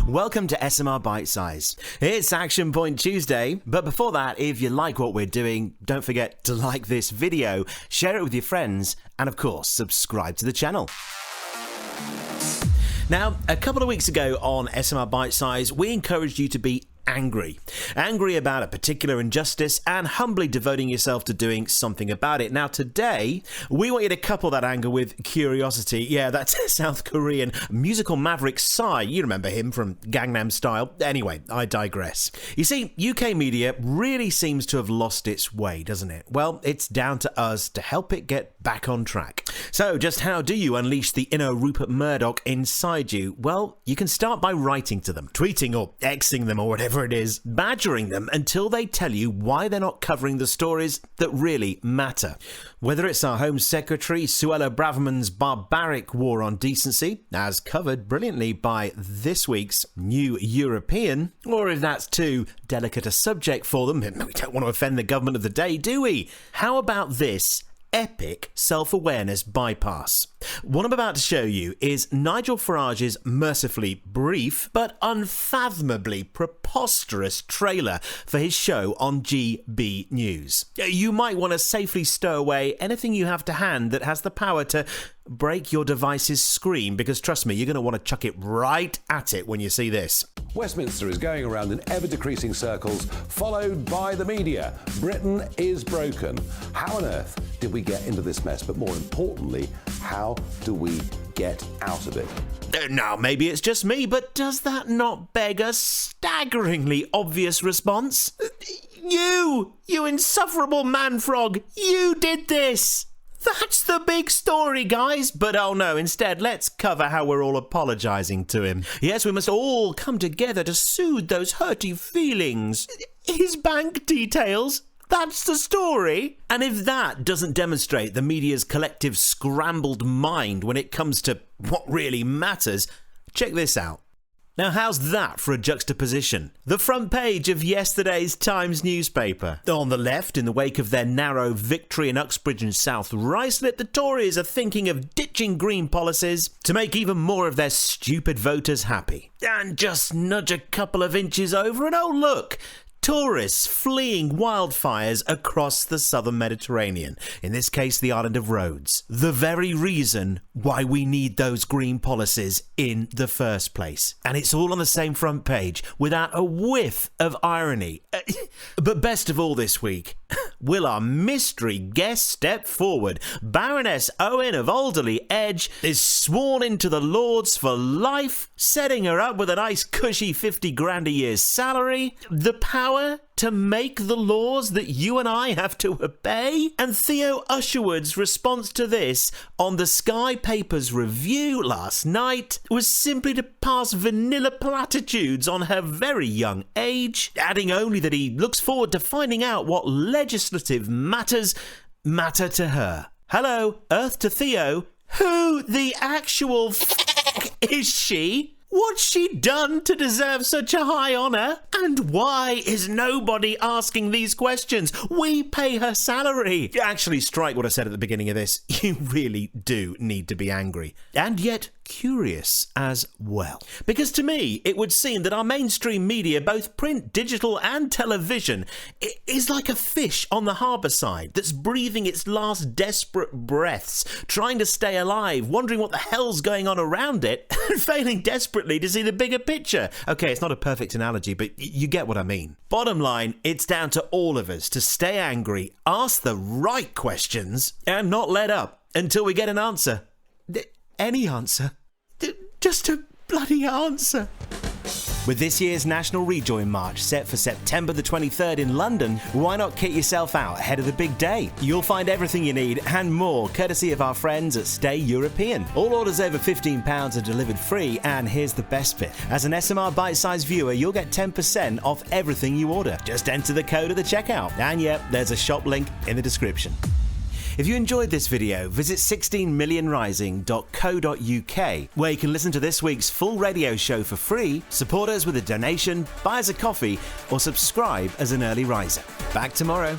Welcome to SMR Bitesize. It's Action Point Tuesday, but before that, if you like what we're doing, don't forget to like this video, share it with your friends, and of course, subscribe to the channel. Now, a couple of weeks ago on SMR Bitesize, we encouraged you to be angry about a particular injustice and humbly devoting yourself to doing something about it. Now today, we want you to couple that anger with curiosity. Yeah, that's South Korean musical maverick Psy. You remember him from Gangnam Style. Anyway, I digress. You see, UK media really seems to have lost its way, doesn't it? Well, it's down to us to help it get back on track. So just how do you unleash the inner Rupert Murdoch inside you? Well, you can start by writing to them, tweeting or Xing them or whatever it is, badgering them until they tell you why they're not covering the stories that really matter. Whether it's our Home Secretary Suella Braverman's barbaric war on decency, as covered brilliantly by this week's New European, or if that's too delicate a subject for them, we don't want to offend the government of the day, do we? How about this epic self-awareness bypass? What I'm about to show you is Nigel Farage's mercifully brief but unfathomably preposterous trailer for his show on GB News. You might want to safely stow away anything you have to hand that has the power to break your device's screen, because trust me, you're going to want to chuck it right at it when you see this. Westminster is going around in ever-decreasing circles, followed by the media. Britain is broken. How on earth did we get into this mess? But more importantly, how do we get out of it? Now, maybe it's just me, but does that not beg a staggeringly obvious response? You insufferable man-frog, you did this! That's the big story, guys. But oh no, instead, let's cover how we're all apologising to him. Yes, we must all come together to soothe those hurty feelings. His bank details, that's the story. And if that doesn't demonstrate the media's collective scrambled mind when it comes to what really matters, check this out. Now, how's that for a juxtaposition? The front page of yesterday's Times newspaper. On the left, in the wake of their narrow victory in Uxbridge and South Ruislip, the Tories are thinking of ditching green policies to make even more of their stupid voters happy. And just nudge a couple of inches over and oh look, tourists fleeing wildfires across the southern Mediterranean, in this case the island of Rhodes. The very reason why we need those green policies in the first place. And it's all on the same front page, without a whiff of irony. But best of all this week, will our mystery guest step forward? Baroness Owen of Alderley Edge is sworn into the Lords for life, setting her up with a nice cushy 50 grand a year salary, the power to make the laws that you and I have to obey. And Theo Usherwood's response to this on the Sky Papers review last night was simply to pass vanilla platitudes on her very young age, adding only that he looks forward to finding out what legislative matters matter to her. Hello, Earth to Theo. Who the actual is she? What's she done to deserve such a high honour? And why is nobody asking these questions? We pay her salary. Actually, strike what I said at the beginning of this. You really do need to be angry. And yet curious as well. Because to me, it would seem that our mainstream media, both print, digital and television, is like a fish on the harbour side that's breathing its last desperate breaths, trying to stay alive, wondering what the hell's going on around it, and failing desperately to see the bigger picture. Okay, it's not a perfect analogy, but you get what I mean. Bottom line, it's down to all of us to stay angry, ask the right questions, and not let up until we get an answer. Any answer. Just a bloody answer. With this year's National Rejoin March set for September the 23rd in London, why not kit yourself out ahead of the big day? You'll find everything you need and more courtesy of our friends at Stay European. All orders over £15 are delivered free, and here's the best bit. As an SMR Bite-sized viewer, you'll get 10% off everything you order. Just enter the code at the checkout. And yep, there's a shop link in the description. If you enjoyed this video, visit 16millionrising.co.uk, where you can listen to this week's full radio show for free, support us with a donation, buy us a coffee, or subscribe as an early riser. Back tomorrow.